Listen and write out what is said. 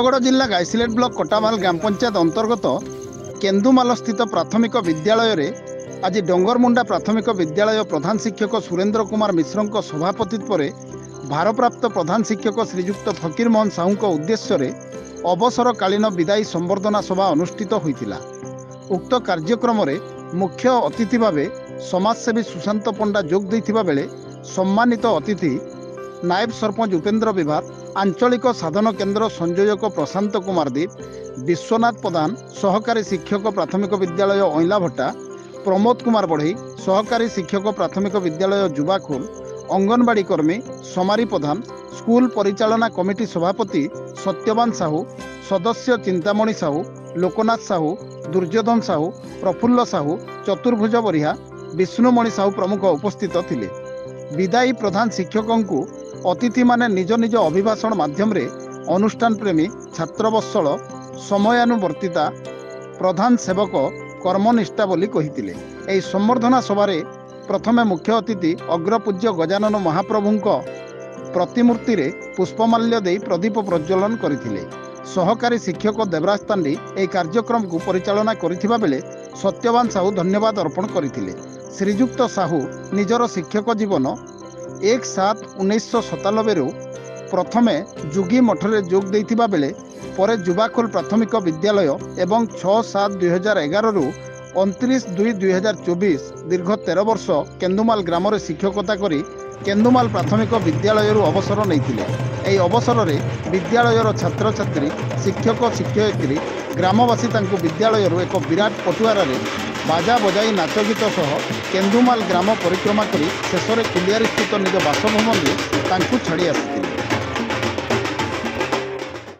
बरगड़ जिला गाइसिलेट ब्लॉक कोटामाल ग्राम पंचायत अंतर्गत केन्दुमाल स्थित प्राथमिक विद्यालय रे आज डोंगरमुंडा प्राथमिक विद्यालय प्रधान शिक्षक सुरेंद्र कुमार मिश्र सभापतित्व में भारप्राप्त प्रधान शिक्षक श्रीजुक्त फकीर मोहन साहू उद्देश्य अवसरकालीन विदायी संबर्धना सभा अनुष्ठित होता। उक्त कार्यक्रम में मुख्य अतिथि भाव समाजसेवी सुशांत पंडा जोग देथिबा बेले सम्मानित अतिथि नायब सरपंच उपेन्द्र विभात, आंचलिक साधन केन्द्र संयोजक प्रशांत कुमार दीप, विश्वनाथ प्रधान, सहकारी शिक्षक प्राथमिक विद्यालय ओइलाभट्टा, प्रमोद कुमार बढ़ई, सहकारी शिक्षक प्राथमिक विद्यालय जुबाखोल, अंगनवाड़ी कर्मी समारी प्रधान, स्कूल परिचालना कमिटी सभापति सत्यवान साहू, सदस्य चिंतामणि साहू, लोकनाथ साहू, दुर्योधन साहू, प्रफुल्ल साहू, चतुर्भुज बरिहा, विष्णुमणि साहू प्रमुख उपस्थित थिले। विदायी प्रधान शिक्षकों को अतिथि माने निज निज अभिभाषण माध्यम रे अनुष्ठान प्रेमी छात्रवत्सल समयानुवर्तिता प्रधान सेवक कर्मनिष्ठा बोली कहिथिले। एही संबर्धना सभारे प्रथमे मुख्य अतिथि अग्रपूज्य गजानन महाप्रभुंक प्रतिमूर्ति रे पुष्पमाल्य दे प्रदीप प्रज्वलन करथिले। सहकारी शिक्षक देवराज तांडी एही कार्यक्रम को परिचालना करिथिबा बेले सत्यवान साहू धन्यवाद अर्पण करथिले। श्रीजुक्त साहू निजर शिक्षक जीवन 1/7/1997 प्रथमे जुगी मठरे जोग देथिबा बेले परे जुबाखोल प्राथमिक विद्यालय एवं 6/7/2011 रु 29/2/2024 दीर्घ 13 वर्ष केन्दुमाल ग्राम रे शिक्षकता करी केन्दुमाल प्राथमिक विद्यालय अवसर नैथिले। एही अवसर रे विद्यालयर छात्र छात्री शिक्षक शिक्षयित्री ग्रामवासी तांको विद्यालय एक विराट पटुआर रे बाजा बजाई नाच गीत सह केन्दुमाल ग्राम परिक्रमा करी शेष में कुलियारी स्थित निज बासभवन में छाड़ी आसिथिले।